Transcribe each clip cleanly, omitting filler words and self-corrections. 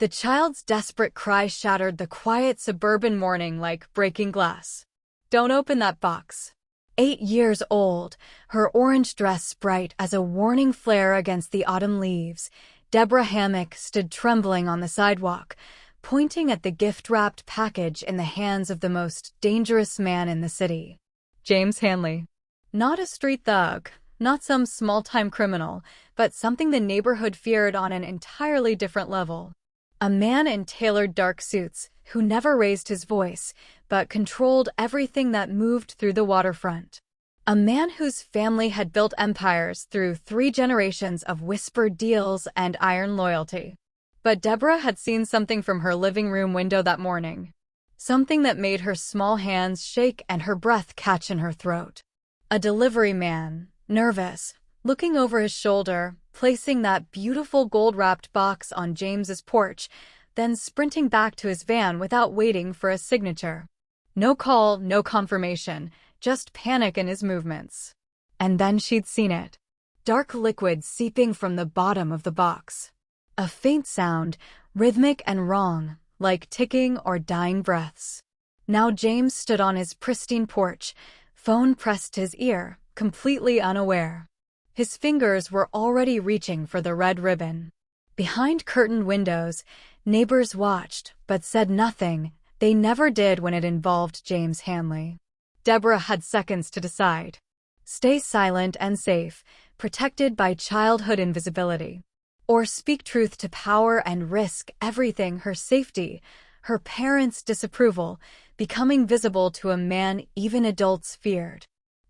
The child's desperate cry shattered the quiet suburban morning like breaking glass. "Don't open that box." 8 years old, her orange dress bright as a warning flare against the autumn leaves, Deborah Hammock stood trembling on the sidewalk, pointing at the gift-wrapped package in the hands of the most dangerous man in the city. James Hanley. Not a street thug, not some small-time criminal, but something the neighborhood feared on an entirely different level. A man in tailored dark suits, who never raised his voice, but controlled everything that moved through the waterfront. A man whose family had built empires through 3 generations of whispered deals and iron loyalty. But Deborah had seen something from her living room window that morning. Something that made her small hands shake and her breath catch in her throat. A delivery man, nervous, looking over his shoulder, placing that beautiful gold-wrapped box on James's porch, then sprinting back to his van without waiting for a signature. No call, no confirmation, just panic in his movements. And then she'd seen it. Dark liquid seeping from the bottom of the box. A faint sound, rhythmic and wrong, like ticking or dying breaths. Now James stood on his pristine porch, phone pressed to his ear, completely unaware. His fingers were already reaching for the red ribbon. Behind curtained windows, neighbors watched, but said nothing. They never did when it involved James Hanley. Deborah had seconds to decide. Stay silent and safe, protected by childhood invisibility. Or speak truth to power and risk everything: her safety, her parents' disapproval, becoming visible to a man even adults feared.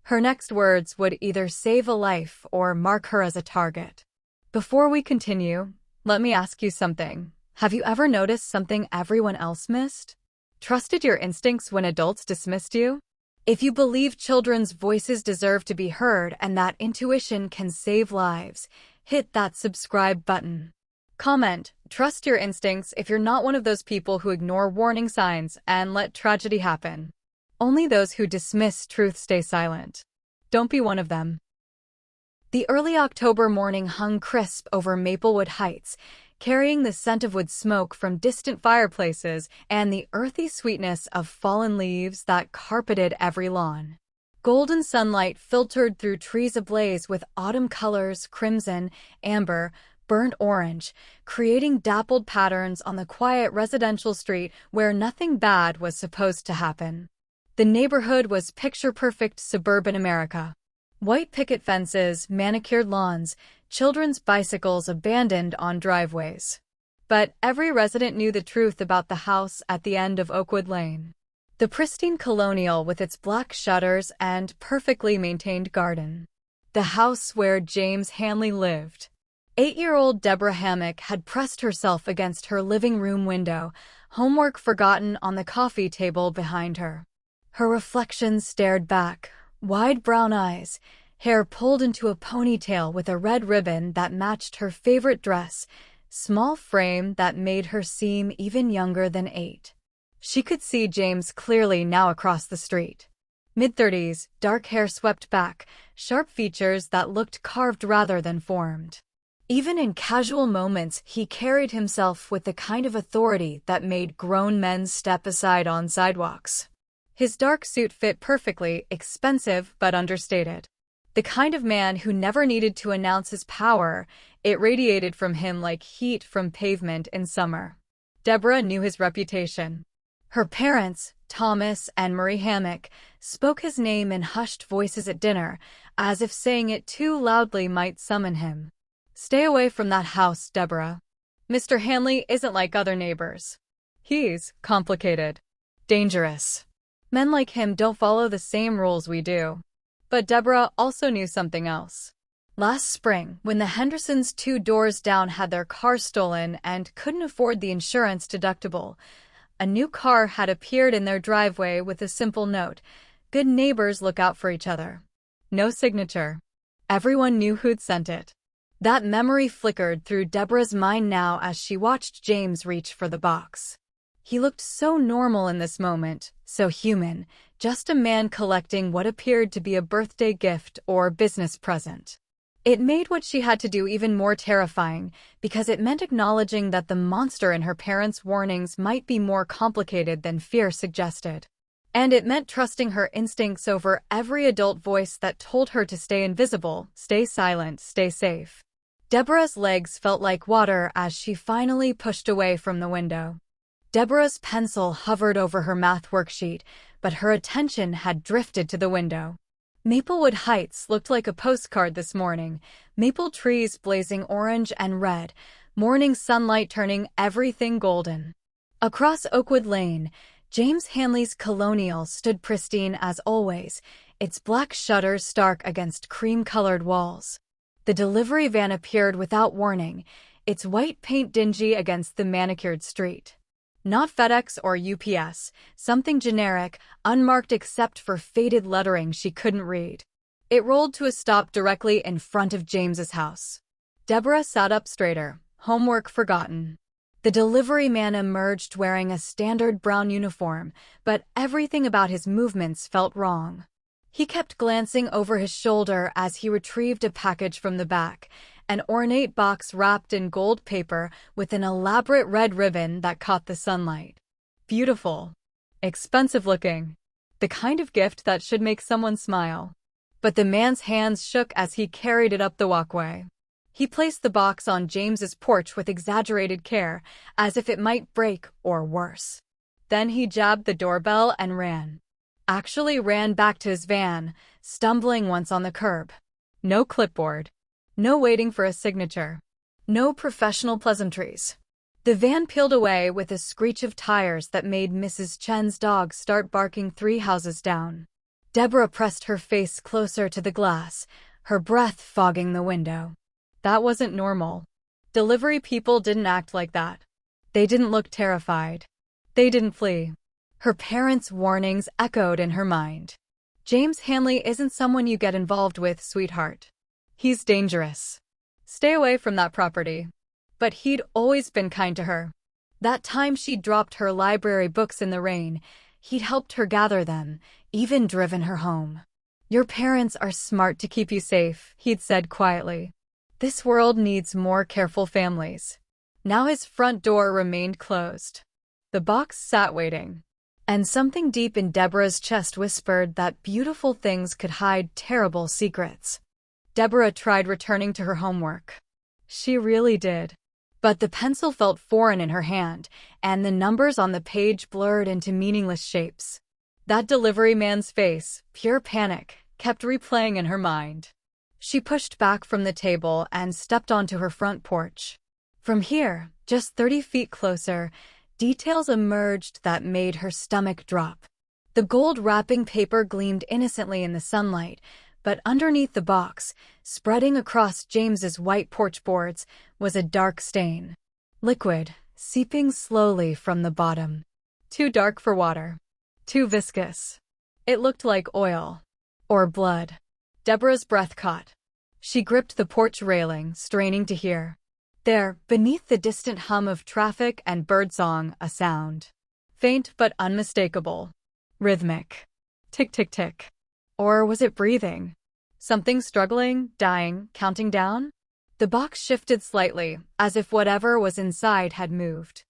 Her next words would either save a life or mark her as a target. Before we continue, let me ask you something. Have you ever noticed something everyone else missed? Trusted your instincts when adults dismissed you? If you believe children's voices deserve to be heard and that intuition can save lives, hit that subscribe button. Comment, trust your instincts if you're not one of those people who ignore warning signs and let tragedy happen. Only those who dismiss truth stay silent. Don't be one of them. The early October morning hung crisp over Maplewood Heights, carrying the scent of wood smoke from distant fireplaces and the earthy sweetness of fallen leaves that carpeted every lawn. Golden sunlight filtered through trees ablaze with autumn colors: crimson, amber, burnt orange, creating dappled patterns on the quiet residential street where nothing bad was supposed to happen. The neighborhood was picture-perfect suburban America. White picket fences, manicured lawns, children's bicycles abandoned on driveways. But every resident knew the truth about the house at the end of Oakwood Lane. The pristine colonial with its black shutters and perfectly maintained garden. The house where James Hanley lived. 8-year-old Deborah Hammock had pressed herself against her living room window, homework forgotten on the coffee table behind her. Her reflection stared back, wide brown eyes, hair pulled into a ponytail with a red ribbon that matched her favorite dress, small frame that made her seem even younger than 8. She could see James clearly now across the street. Mid-30s, dark hair swept back, sharp features that looked carved rather than formed. Even in casual moments, he carried himself with the kind of authority that made grown men step aside on sidewalks. His dark suit fit perfectly, expensive but understated. The kind of man who never needed to announce his power. It radiated from him like heat from pavement in summer. Deborah knew his reputation. Her parents, Thomas and Marie Hammock, spoke his name in hushed voices at dinner, as if saying it too loudly might summon him. Stay away from that house, Deborah. Mr. Hanley isn't like other neighbors. He's complicated. Dangerous. Men like him don't follow the same rules we do. But Deborah also knew something else. Last spring, when the Hendersons 2 doors down had their car stolen and couldn't afford the insurance deductible, a new car had appeared in their driveway with a simple note: "Good neighbors look out for each other." No signature. Everyone knew who'd sent it. That memory flickered through Deborah's mind now as she watched James reach for the box. He looked so normal in this moment, so human, just a man collecting what appeared to be a birthday gift or business present. It made what she had to do even more terrifying, because it meant acknowledging that the monster in her parents' warnings might be more complicated than fear suggested. And it meant trusting her instincts over every adult voice that told her to stay invisible, stay silent, stay safe. Deborah's legs felt like water as she finally pushed away from the window. Deborah's pencil hovered over her math worksheet, but her attention had drifted to the window. Maplewood Heights looked like a postcard this morning, maple trees blazing orange and red, morning sunlight turning everything golden. Across Oakwood Lane, James Hanley's Colonial stood pristine as always, its black shutters stark against cream-colored walls. The delivery van appeared without warning, its white paint dingy against the manicured street. Not FedEx or UPS, something generic, unmarked except for faded lettering she couldn't read. It rolled to a stop directly in front of James's house. Deborah sat up straighter, homework forgotten. The delivery man emerged wearing a standard brown uniform, but everything about his movements felt wrong. He kept glancing over his shoulder as he retrieved a package from the back, an ornate box wrapped in gold paper with an elaborate red ribbon that caught the sunlight. Beautiful. Expensive looking. The kind of gift that should make someone smile. But the man's hands shook as he carried it up the walkway. He placed the box on James's porch with exaggerated care, as if it might break or worse. Then he jabbed the doorbell and ran. Actually ran back to his van, stumbling once on the curb. No clipboard. No waiting for a signature. No professional pleasantries. The van peeled away with a screech of tires that made Mrs. Chen's dog start barking 3 houses down. Deborah pressed her face closer to the glass, her breath fogging the window. That wasn't normal. Delivery people didn't act like that. They didn't look terrified. They didn't flee. Her parents' warnings echoed in her mind. James Hanley isn't someone you get involved with, sweetheart. He's dangerous. Stay away from that property. But he'd always been kind to her. That time she dropped her library books in the rain, he'd helped her gather them, even driven her home. Your parents are smart to keep you safe, he'd said quietly. This world needs more careful families. Now his front door remained closed. The box sat waiting. And something deep in Deborah's chest whispered that beautiful things could hide terrible secrets. Deborah tried returning to her homework. She really did. But the pencil felt foreign in her hand, and the numbers on the page blurred into meaningless shapes. That delivery man's face, pure panic, kept replaying in her mind. She pushed back from the table and stepped onto her front porch. From here, just 30 feet closer, details emerged that made her stomach drop. The gold wrapping paper gleamed innocently in the sunlight, but underneath the box, spreading across James's white porch boards, was a dark stain. Liquid, seeping slowly from the bottom. Too dark for water. Too viscous. It looked like oil. Or blood. Deborah's breath caught. She gripped the porch railing, straining to hear. There, beneath the distant hum of traffic and birdsong, a sound. Faint but unmistakable. Rhythmic. Tick-tick-tick. Or was it breathing? Something struggling, dying, counting down? The box shifted slightly, as if whatever was inside had moved.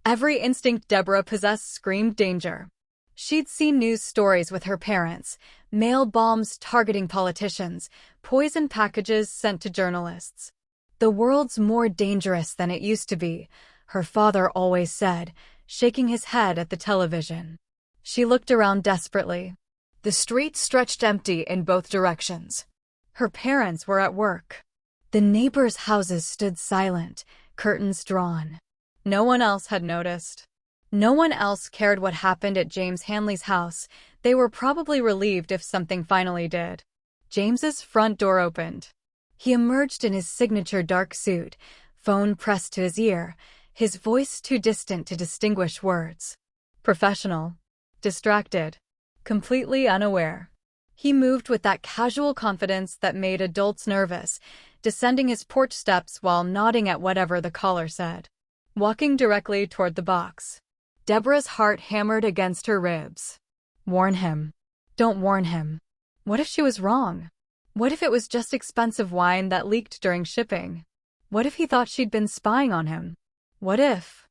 Every instinct Deborah possessed screamed danger. She'd seen news stories with her parents, mail bombs targeting politicians, poison packages sent to journalists. The world's more dangerous than it used to be, her father always said, shaking his head at the television. She looked around desperately. The street stretched empty in both directions. Her parents were at work. The neighbors' houses stood silent, curtains drawn. No one else had noticed. No one else cared what happened at James Hanley's house. They were probably relieved if something finally did. James's front door opened. He emerged in his signature dark suit, phone pressed to his ear, his voice too distant to distinguish words. Professional. Distracted. Completely unaware. He moved with that casual confidence that made adults nervous, descending his porch steps while nodding at whatever the caller said. Walking directly toward the box. Deborah's heart hammered against her ribs. Warn him. Don't warn him. What if she was wrong? What if it was just expensive wine that leaked during shipping? What if he thought she'd been spying on him? What if?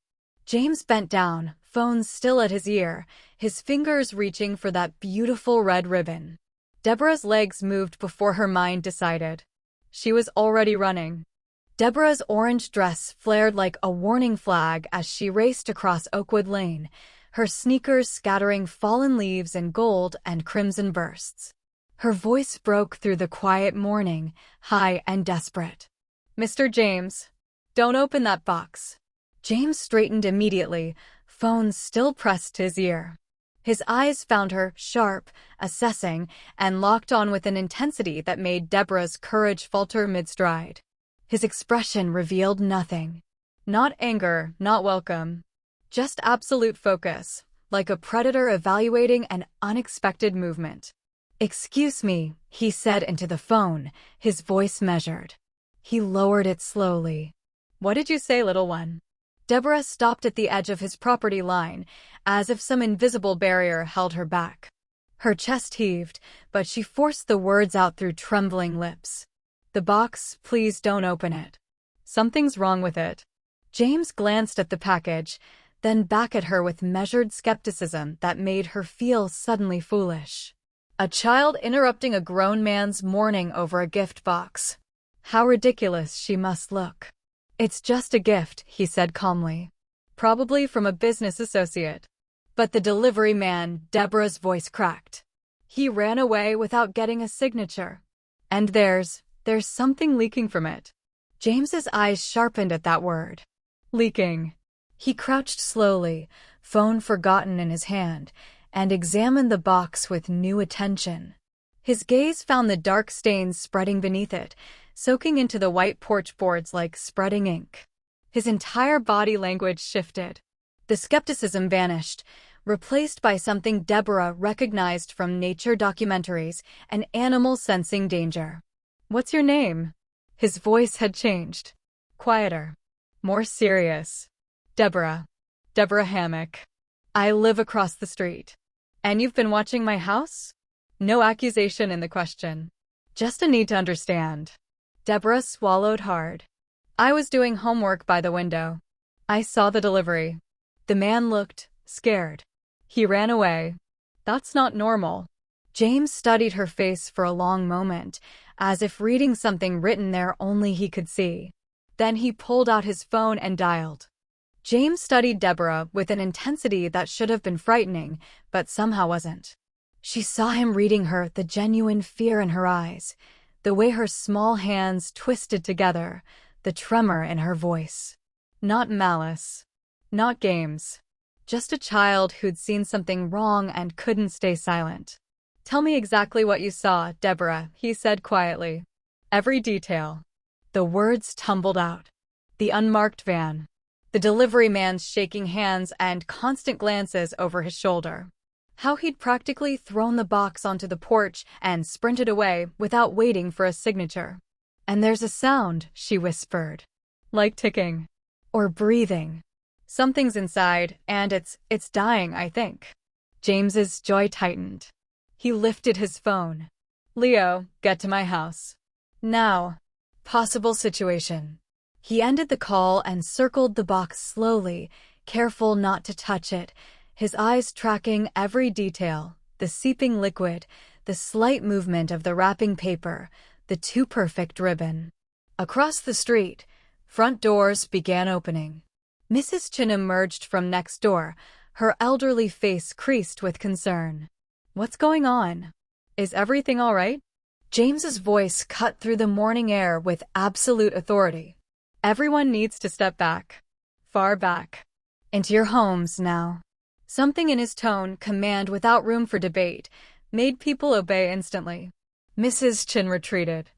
James bent down, phone still at his ear, his fingers reaching for that beautiful red ribbon. Deborah's legs moved before her mind decided. She was already running. Deborah's orange dress flared like a warning flag as she raced across Oakwood Lane, her sneakers scattering fallen leaves in gold and crimson bursts. Her voice broke through the quiet morning, high and desperate. "Mr. James, don't open that box." James straightened immediately, phone still pressed to his ear. His eyes found her, sharp, assessing, and locked on with an intensity that made Deborah's courage falter mid-stride. His expression revealed nothing. Not anger, not welcome. Just absolute focus, like a predator evaluating an unexpected movement. "Excuse me," he said into the phone, his voice measured. He lowered it slowly. "What did you say, little one?" Deborah stopped at the edge of his property line, as if some invisible barrier held her back. Her chest heaved, but she forced the words out through trembling lips. "The box, please don't open it. Something's wrong with it." James glanced at the package, then back at her with measured skepticism that made her feel suddenly foolish. A child interrupting a grown man's mourning over a gift box. How ridiculous she must look. "It's just a gift," he said calmly. "Probably from a business associate." But the delivery man, Deborah's voice cracked. "He ran away without getting a signature. And there's something leaking from it." James's eyes sharpened at that word. Leaking. He crouched slowly, phone forgotten in his hand, and examined the box with new attention. His gaze found the dark stains spreading beneath it, soaking into the white porch boards like spreading ink. His entire body language shifted. The skepticism vanished, replaced by something Deborah recognized from nature documentaries, an animal sensing danger. "What's your name?" His voice had changed. Quieter. More serious. "Deborah. Deborah Hammock. I live across the street." "And you've been watching my house?" No accusation in the question. Just a need to understand. Deborah swallowed hard. "I was doing homework by the window. I saw the delivery." The man looked scared. "He ran away." "That's not normal." James studied her face for a long moment, as if reading something written there only he could see. Then he pulled out his phone and dialed. James studied Deborah with an intensity that should have been frightening, but somehow wasn't. She saw him reading her, the genuine fear in her eyes, the way her small hands twisted together, the tremor in her voice. Not malice. Not games. Just a child who'd seen something wrong and couldn't stay silent. "Tell me exactly what you saw, Deborah," he said quietly. "Every detail." The words tumbled out. The unmarked van. The delivery man's shaking hands and constant glances over his shoulder. How he'd practically thrown the box onto the porch and sprinted away without waiting for a signature. "And there's a sound," she whispered. "Like ticking. Or breathing. Something's inside, and it's dying, I think." James's jaw tightened. He lifted his phone. "Leo, get to my house. Now." Possible situation. He ended the call and circled the box slowly, careful not to touch it, his eyes tracking every detail, the seeping liquid, the slight movement of the wrapping paper, the too-perfect ribbon. Across the street, front doors began opening. Mrs. Chin emerged from next door, her elderly face creased with concern. "What's going on? Is everything all right?" James's voice cut through the morning air with absolute authority. "Everyone needs to step back. Far back. Into your homes now." Something in his tone, command without room for debate, made people obey instantly. Mrs. Chin retreated.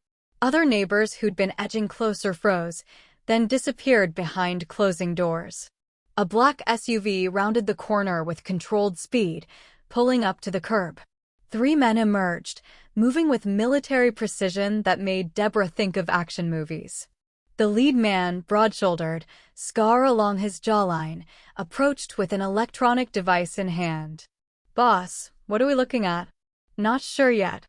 Other neighbors who'd been edging closer froze, then disappeared behind closing doors. A black SUV rounded the corner with controlled speed, pulling up to the curb. 3 men emerged, moving with military precision that made Deborah think of action movies. The lead man, broad-shouldered, scar along his jawline, approached with an electronic device in hand. "Boss, what are we looking at?" "Not sure yet."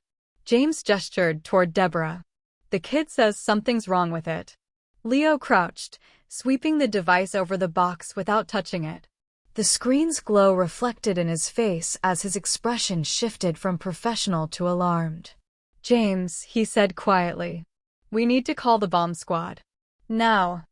James gestured toward Deborah. The kid says something's wrong with it. Leo crouched, sweeping the device over the box without touching it. The screen's glow reflected in his face as his expression shifted from professional to alarmed. James, he said quietly. We need to call the bomb squad. Now.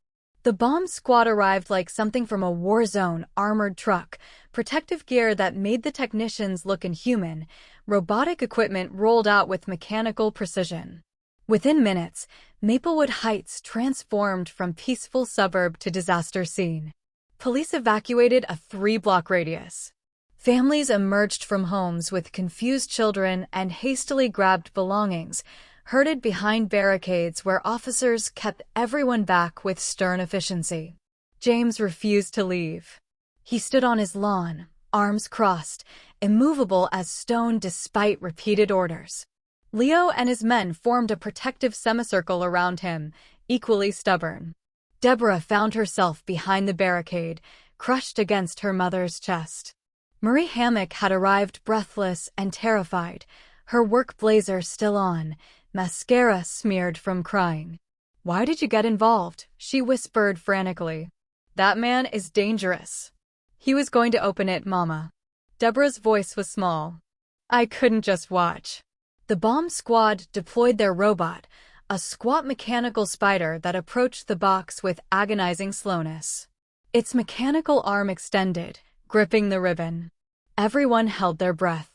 The bomb squad arrived like something from a war zone armored truck, protective gear that made the technicians look inhuman, robotic equipment rolled out with mechanical precision. Within minutes, Maplewood Heights transformed from peaceful suburb to disaster scene. Police evacuated a 3-block radius. Families emerged from homes with confused children and hastily grabbed belongings, herded behind barricades where officers kept everyone back with stern efficiency. James refused to leave. He stood on his lawn, arms crossed, immovable as stone despite repeated orders. Leo and his men formed a protective semicircle around him, equally stubborn. Deborah found herself behind the barricade, crushed against her mother's chest. Marie Hammock had arrived breathless and terrified, her work blazer still on, mascara smeared from crying. Why did you get involved? She whispered frantically. That man is dangerous. He was going to open it, Mama. Deborah's voice was small. I couldn't just watch. The bomb squad deployed their robot, a squat mechanical spider that approached the box with agonizing slowness. Its mechanical arm extended, gripping the ribbon. Everyone held their breath.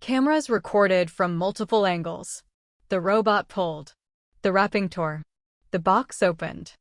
Cameras recorded from multiple angles. The robot pulled. The wrapping tore. The box opened.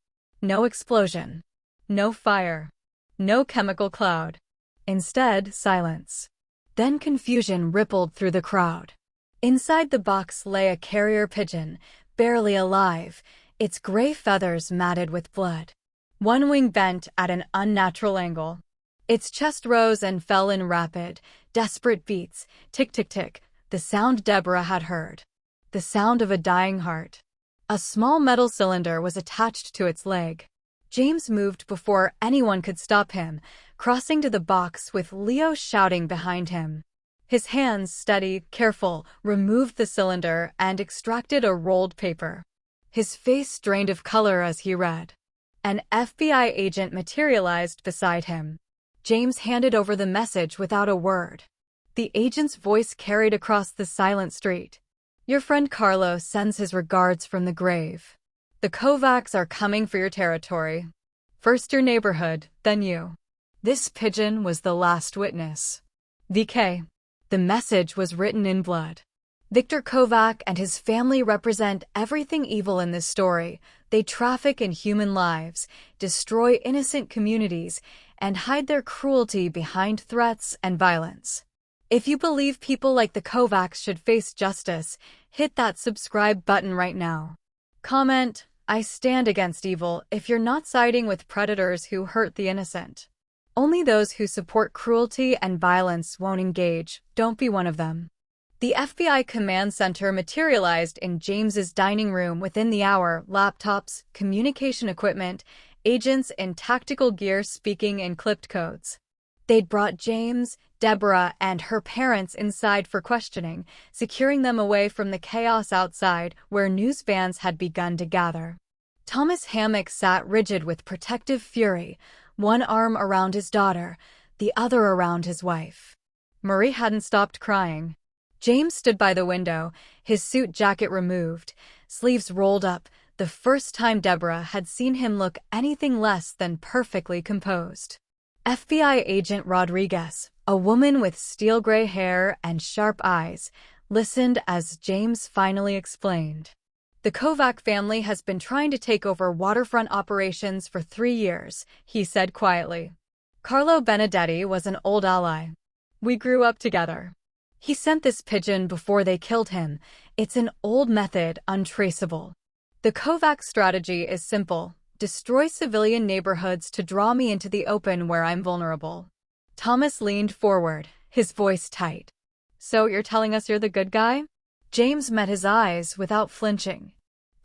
No explosion. No fire. No chemical cloud. Instead, silence. Then confusion rippled through the crowd. Inside the box lay a carrier pigeon, barely alive, its gray feathers matted with blood. One wing bent at an unnatural angle. Its chest rose and fell in rapid, desperate beats, tick-tick-tick, the sound Deborah had heard. The sound of a dying heart. A small metal cylinder was attached to its leg. James moved before anyone could stop him, crossing to the box with Leo shouting behind him. His hands, steady, careful, removed the cylinder and extracted a rolled paper. His face drained of color as he read. An FBI agent materialized beside him. James handed over the message without a word. The agent's voice carried across the silent street. Your friend Carlo sends his regards from the grave. The Kovacs are coming for your territory. First your neighborhood, then you. This pigeon was the last witness. VK. The message was written in blood. Victor Kovac and his family represent everything evil in this story. They traffic in human lives, destroy innocent communities, and hide their cruelty behind threats and violence. If you believe people like the Kovacs should face justice, hit that subscribe button right now. Comment, I stand against evil if you're not siding with predators who hurt the innocent. Only those who support cruelty and violence won't engage. Don't be one of them. The FBI command center materialized in James's dining room within the hour, laptops, communication equipment, agents in tactical gear speaking in clipped codes. They'd brought James, Deborah, and her parents inside for questioning, securing them away from the chaos outside where news vans had begun to gather. Thomas Hammock sat rigid with protective fury, one arm around his daughter, the other around his wife. Marie hadn't stopped crying. James stood by the window, his suit jacket removed, sleeves rolled up, the first time Deborah had seen him look anything less than perfectly composed. FBI agent Rodriguez, a woman with steel gray hair and sharp eyes, listened as James finally explained. The Kovac family has been trying to take over waterfront operations for 3 years, he said quietly. Carlo Benedetti was an old ally. We grew up together. He sent this pigeon before they killed him. It's an old method, untraceable. The Kovac strategy is simple. Destroy civilian neighborhoods to draw me into the open where I'm vulnerable. Thomas leaned forward, his voice tight. So you're telling us you're the good guy? James met his eyes without flinching.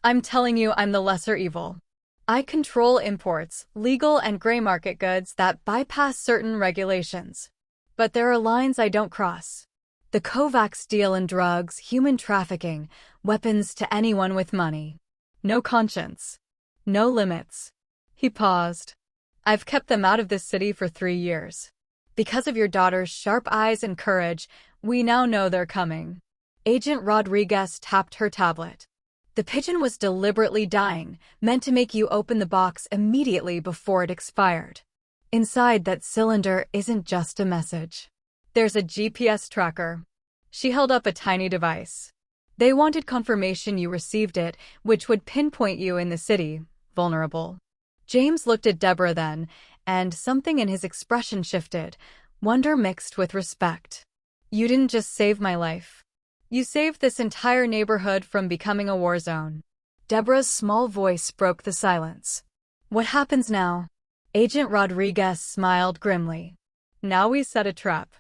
I'm telling you I'm the lesser evil. I control imports, legal and gray market goods that bypass certain regulations. But there are lines I don't cross. The Kovacs deal in drugs, human trafficking, weapons to anyone with money. No conscience. No limits. He paused. I've kept them out of this city for 3 years. Because of your daughter's sharp eyes and courage, we now know they're coming. Agent Rodriguez tapped her tablet. The pigeon was deliberately dying, meant to make you open the box immediately before it expired. Inside that cylinder isn't just a message. There's a GPS tracker. She held up a tiny device. They wanted confirmation you received it, which would pinpoint you in the city, vulnerable. James looked at Deborah then, and something in his expression shifted, wonder mixed with respect. You didn't just save my life. You saved this entire neighborhood from becoming a war zone. Deborah's small voice broke the silence. What happens now? Agent Rodriguez smiled grimly. Now we set a trap.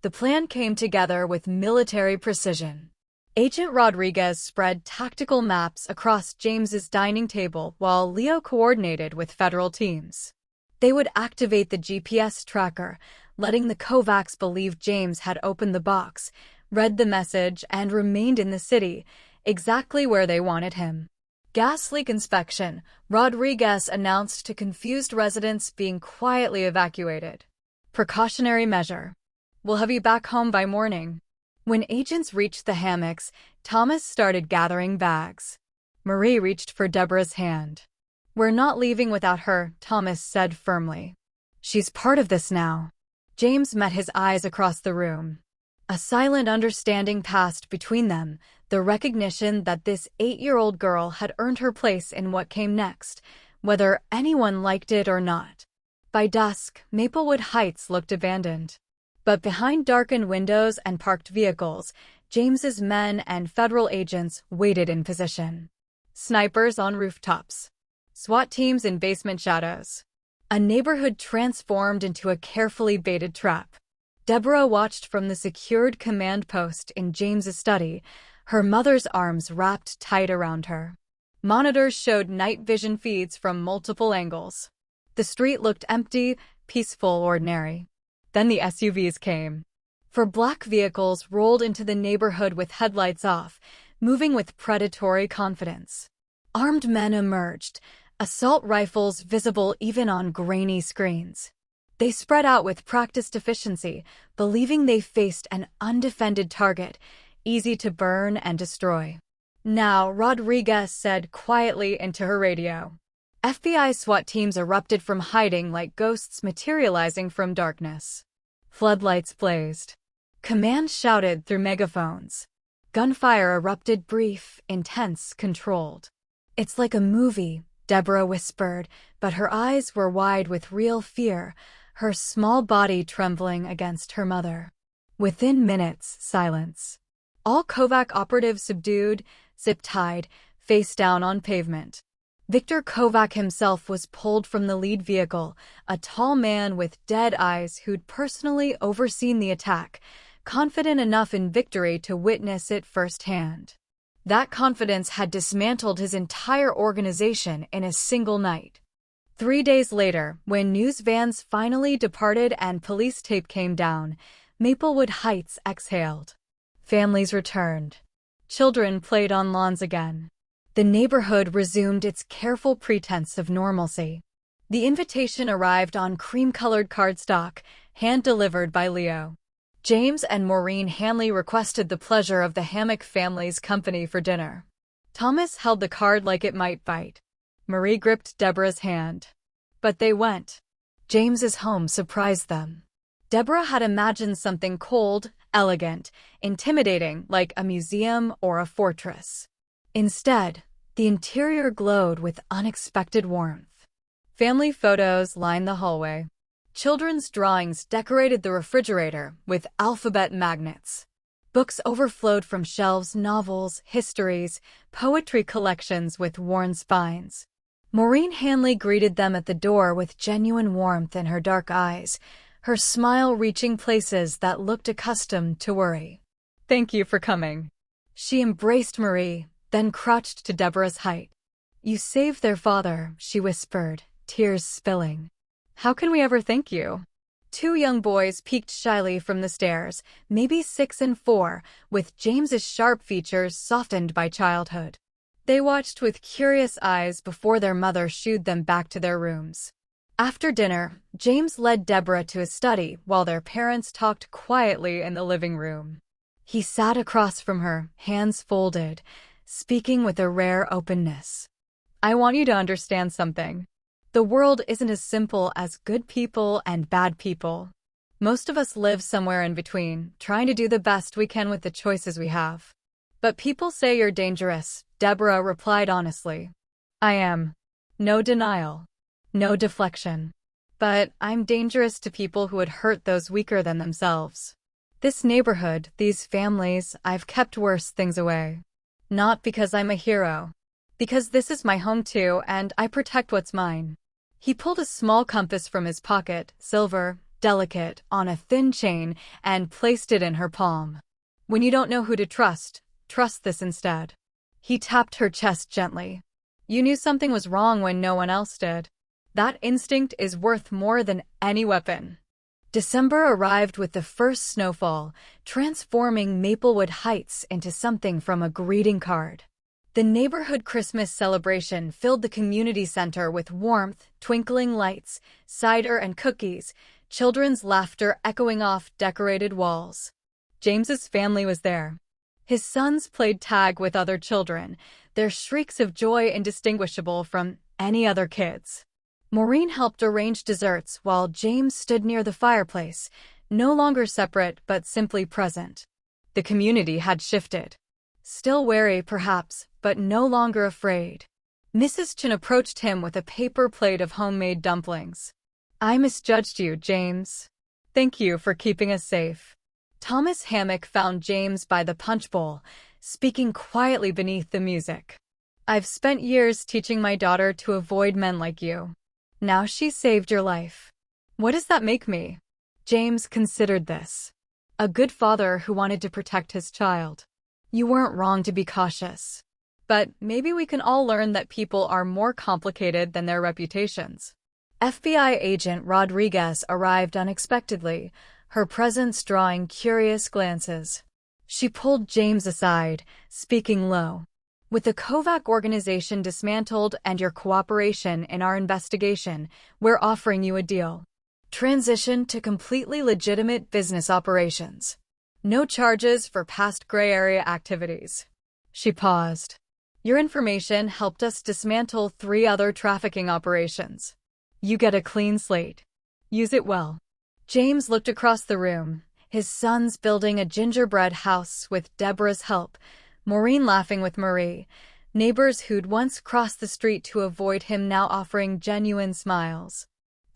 The plan came together with military precision. Agent Rodriguez spread tactical maps across James's dining table while Leo coordinated with federal teams. They would activate the GPS tracker, letting the Kovacs believe James had opened the box, read the message, and remained in the city, exactly where they wanted him. Gas leak inspection, Rodriguez announced to confused residents being quietly evacuated. Precautionary measure. We'll have you back home by morning. When agents reached the hammocks, Thomas started gathering bags. Marie reached for Deborah's hand. We're not leaving without her, Thomas said firmly. She's part of this now. James met his eyes across the room. A silent understanding passed between them, the recognition that this 8-year-old girl had earned her place in what came next, whether anyone liked it or not. By dusk, Maplewood Heights looked abandoned. But behind darkened windows and parked vehicles, James's men and federal agents waited in position. Snipers on rooftops. SWAT teams in basement shadows. A neighborhood transformed into a carefully baited trap. Deborah watched from the secured command post in James's study, her mother's arms wrapped tight around her. Monitors showed night vision feeds from multiple angles. The street looked empty, peaceful, ordinary. Then the SUVs came. 4 black vehicles rolled into the neighborhood with headlights off, moving with predatory confidence. Armed men emerged, assault rifles visible even on grainy screens. They spread out with practiced efficiency, believing they faced an undefended target, easy to burn and destroy. Now, Rodriguez said quietly into her radio. FBI SWAT teams erupted from hiding like ghosts materializing from darkness. Floodlights blazed. Command shouted through megaphones. Gunfire erupted, brief, intense, controlled. It's like a movie, Deborah whispered, but her eyes were wide with real fear, her small body trembling against her mother. Within minutes, silence. All Kovac operatives subdued, zip-tied, face down on pavement. Victor Kovac himself was pulled from the lead vehicle, a tall man with dead eyes who'd personally overseen the attack, confident enough in victory to witness it firsthand. That confidence had dismantled his entire organization in a single night. 3 days later, when news vans finally departed and police tape came down, Maplewood Heights exhaled. Families returned. Children played on lawns again. The neighborhood resumed its careful pretense of normalcy. The invitation arrived on cream-colored cardstock, hand-delivered by Leo. James and Maureen Hanley requested the pleasure of the Hammock family's company for dinner. Thomas held the card like it might bite. Marie gripped Deborah's hand. But they went. James's home surprised them. Deborah had imagined something cold, elegant, intimidating, like a museum or a fortress. Instead, the interior glowed with unexpected warmth. Family photos lined the hallway. Children's drawings decorated the refrigerator with alphabet magnets. Books overflowed from shelves, novels, histories, poetry collections with worn spines. Maureen Hanley greeted them at the door with genuine warmth in her dark eyes, her smile reaching places that looked accustomed to worry. "Thank you for coming." She embraced Marie, then crouched to Deborah's height. "You saved their father," she whispered, tears spilling. "How can we ever thank you?" Two young boys peeked shyly from the stairs, maybe 6 and 4, with James's sharp features softened by childhood. They watched with curious eyes before their mother shooed them back to their rooms. After dinner, James led Deborah to his study while their parents talked quietly in the living room. He sat across from her, hands folded, speaking with a rare openness. I want you to understand something. The world isn't as simple as good people and bad people. Most of us live somewhere in between, trying to do the best we can with the choices we have. But people say you're dangerous, Deborah replied honestly. I am. No denial. No deflection. But I'm dangerous to people who would hurt those weaker than themselves. This neighborhood, these families, I've kept worse things away. Not because I'm a hero. Because this is my home too, and I protect what's mine. He pulled a small compass from his pocket, silver, delicate, on a thin chain, and placed it in her palm. When you don't know who to trust this instead. He tapped her chest gently. You knew something was wrong when no one else did. That instinct is worth more than any weapon. December arrived with the first snowfall, transforming Maplewood Heights into something from a greeting card. The neighborhood Christmas celebration filled the community center with warmth, twinkling lights, cider and cookies, children's laughter echoing off decorated walls. James's family was there. His sons played tag with other children, their shrieks of joy indistinguishable from any other kids. Maureen helped arrange desserts while James stood near the fireplace, no longer separate but simply present. The community had shifted. Still wary, perhaps, but no longer afraid. Mrs. Chin approached him with a paper plate of homemade dumplings. I misjudged you, James. Thank you for keeping us safe. Thomas Hammock found James by the punch bowl, speaking quietly beneath the music. I've spent years teaching my daughter to avoid men like you. Now she saved your life. What does that make me? James considered this. A good father who wanted to protect his child. You weren't wrong to be cautious. But maybe we can all learn that people are more complicated than their reputations. FBI agent Rodriguez arrived unexpectedly, her presence drawing curious glances. She pulled James aside, speaking low. With the Kovac organization dismantled and your cooperation in our investigation, we're offering you a deal. Transition to completely legitimate business operations. No charges for past gray area activities. She paused. Your information helped us dismantle 3 other trafficking operations. You get a clean slate. Use it well. James looked across the room, his sons building a gingerbread house with Deborah's help, Maureen laughing with Marie, neighbors who'd once crossed the street to avoid him now offering genuine smiles.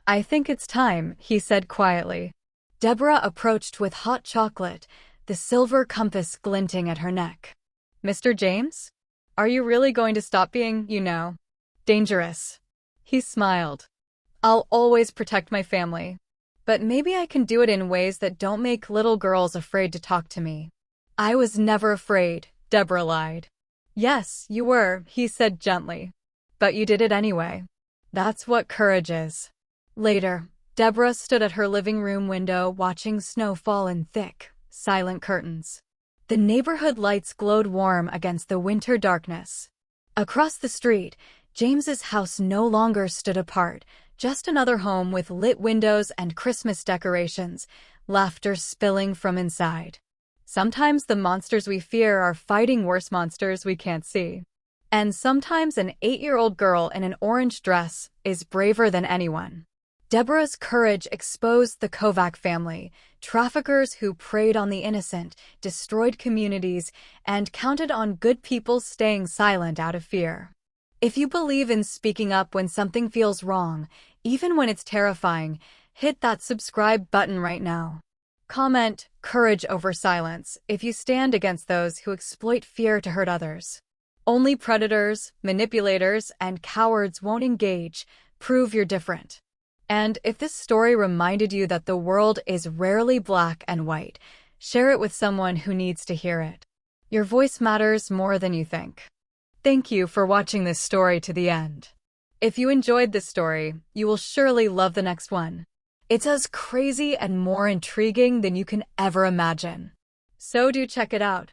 I think it's time, he said quietly. Deborah approached with hot chocolate, the silver compass glinting at her neck. Mr. James? Are you really going to stop being, dangerous? He smiled. I'll always protect my family. But maybe I can do it in ways that don't make little girls afraid to talk to me. I was never afraid, Deborah lied. Yes, you were, he said gently. But you did it anyway. That's what courage is. Later, Deborah stood at her living room window watching snow fall in thick, silent curtains. The neighborhood lights glowed warm against the winter darkness. Across the street, James's house no longer stood apart, just another home with lit windows and Christmas decorations, laughter spilling from inside. Sometimes the monsters we fear are fighting worse monsters we can't see. And sometimes an 8-year-old girl in an orange dress is braver than anyone. Deborah's courage exposed the Kovac family, traffickers who preyed on the innocent, destroyed communities, and counted on good people staying silent out of fear. If you believe in speaking up when something feels wrong, even when it's terrifying, hit that subscribe button right now. Comment, courage over silence, if you stand against those who exploit fear to hurt others. Only predators, manipulators, and cowards won't engage. Prove you're different. And if this story reminded you that the world is rarely black and white, share it with someone who needs to hear it. Your voice matters more than you think. Thank you for watching this story to the end. If you enjoyed this story, you will surely love the next one. It's as crazy and more intriguing than you can ever imagine. So do check it out.